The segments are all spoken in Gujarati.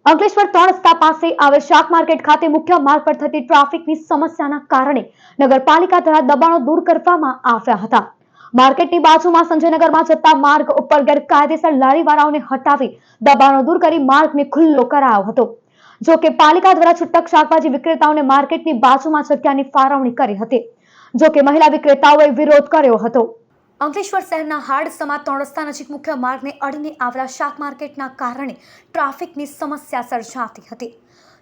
અંકલેશ્વર 3 રસ્તા પાસે આવેલ શાક માર્કેટ ખાતે મુખ્ય માર્ગ પર થતી ટ્રાફિકની સમસ્યાના કારણે નગરપાલિકા દ્વારા દબાણો દૂર કરવામાં આવ્યા હતા। માર્કેટની બાજુમાં સંજયનગરમાં જતા માર્ગ ઉપર ગેરકાયદેસર લારીવાળાઓને હટાવી દબાણો દૂર કરી માર્ગને ખુલ્લો કરાયો હતો। જો કે પાલિકા દ્વારા છૂટક શાકભાજી વિક્રેતાઓને માર્કેટની બાજુમાં જગ્યાની ફાળવણી કરી હતી। જો કે મહિલા વિક્રેતાઓએ વિરોધ કર્યો હતો। અંકલેશ્વર શહેરના હાડસમાં 3 રસ્તા નજીક મુખ્ય માર્ગને અડીને આવેલા શાક માર્કેટના કારણે ટ્રાફિકની સમસ્યા સર્જાતી હતી।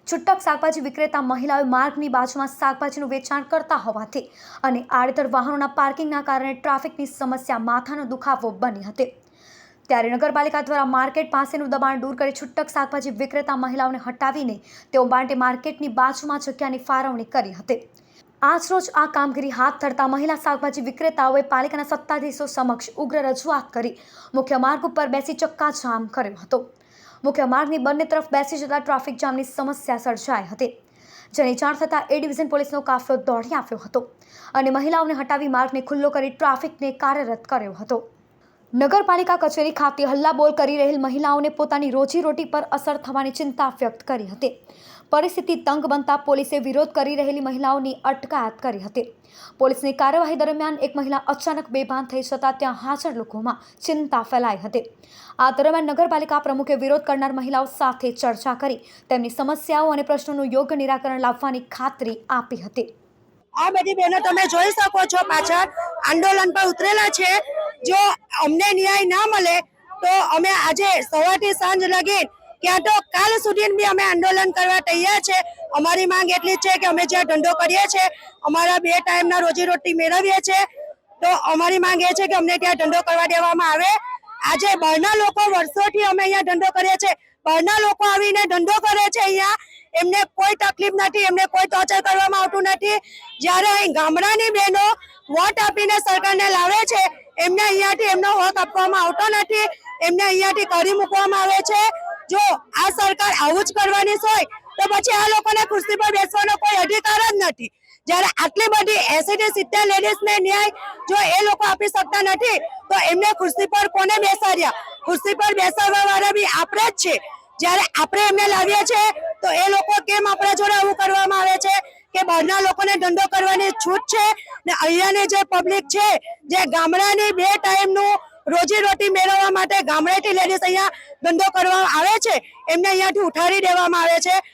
છૂટક શાકભાજી વિક્રેતા મહિલાઓ માર્ગની બાજુમાં શાકભાજીનું વેચાણ કરતા હોવાથી અને આડેધડ વાહનોના પાર્કિંગના કારણે ટ્રાફિકની સમસ્યા માથાનો દુખાવો બની હતી। ત્યારે નગરપાલિકા દ્વારા માર્કેટ પાસેનું દબાણ દૂર કરી છૂટક શાકભાજી વિક્રેતા મહિલાઓને હટાવીને તેઓ માટે માર્કેટની બાજુમાં જગ્યાની ફાળવણી કરી હતી। આજ રોજ આ કામગીરી હાથ ધરતા મહિલા શાકભાજી વિક્રેતાઓએ પાલિકાના સત્તાધીશો સમક્ષ ઉગ્ર રજૂઆત કરી મુખ્ય માર્ગ ઉપર બેસી ચક્કાજામ કર્યો હતો। મુખ્ય માર્ગની બંને તરફ બેસી જતા ટ્રાફિક જામની સમસ્યા સર્જાઈ હતી, જેની જાણ થતાં એ ડિવિઝન પોલીસનો કાફલો દોડી આવ્યો હતો અને મહિલાઓને હટાવી માર્ગને ખુલ્લો કરી ટ્રાફિકને કાર્યરત કર્યો હતો। નગરપાલિકા કચેરી ખાતે હલ્લાબોલ કરી રહેલ મહિલાઓને પોતાની રોજીરોટી પર અસર થવાની ચિંતા વ્યક્ત કરી હતી। પરિસ્થિતિ તંગ બનતા પોલીસે વિરોધ કરી રહેલી મહિલાઓની અટકાયત કરી હતી। પોલીસની કાર્યવાહી દરમિયાન એક મહિલા અચાનક બેભાન થઈ જતા ત્યાં હાજર લોકોમાં ચિંતા ફેલાઈ હતી। આ દરમિયાન નગરપાલિકા પ્રમુખે વિરોધ કરનાર મહિલાઓ સાથે ચર્ચા કરી તેમની સમસ્યાઓ અને પ્રશ્નોનું યોગ્ય નિરાકરણ લાવવાની ખાતરી આપી હતી। આ બધી બહેનો તમે જોઈ શકો છો, પાછળ આંદોલન પર ઉતરેલા છે। જો અમને ન્યાય ના મળે તો અમે આજે સવારથી સાંજ લગી ક્યાં તો કાલ સુધી બી અમે આંદોલન કરવા તૈયાર છે। અમારી માંગ એટલી છે કે અમે જ્યાં ધંધો કરીએ છીએ, અમારા 2 ટાઈમના રોજીરોટી મેળવીએ છીએ, તો અમારી માંગ એ છે કે અમને ત્યાં ધંધો કરવા દેવામાં આવે। આજે બહારના લોકો વર્ષોથી અમે અહીંયા ધંધો કરીએ છીએ, બહારના લોકો આવીને ધંધો કરે છે અહીંયા, એમને કોઈ તકલીફ નથી, એમને કોઈ ટોર્ચર કરવામાં આવતું નથી। જ્યારે અહીં ગામડાની બહેનો વોટ આપીને સરકારને લાવે છે, એમને અહીંયાથી એમનો હક આપવામાં આવતો નથી, એમને અહીંયાથી કરી મૂકવામાં આવે છે। જો આ સરકાર આવું જ કરવાની હોય તો પછી આ લોકોને ખુરશી પર બેસવાનો કોઈ અધિકાર જ નથી। જ્યારે આટલી બધી 80 થી 70 લેડીઝને ન્યાય જો એ લોકો આપી શકતા નથી તો એમને ખુરશી પર કોને બેસાડ્યા? ખુરશી પર બેસાડવા વાળા બી આપણે જ છે। જ્યારે આપણે એમને લાવીએ છીએ તો એ લોકો કેમ આપણા જોડે આવું કરવામાં આવે છે કે બહારના લોકોને ધંધો કરવાની છૂટ છે ને અહીંયાની જે પબ્લિક છે, જે ગામડાની 2 ટાઈમનું રોજીરોટી મેળવવા માટે ગામડેથી લેડીઝ અહીંયા ધંધો કરવા આવે છે, એમને અહીંયાથી ઉઠાડી દેવામાં આવે છે।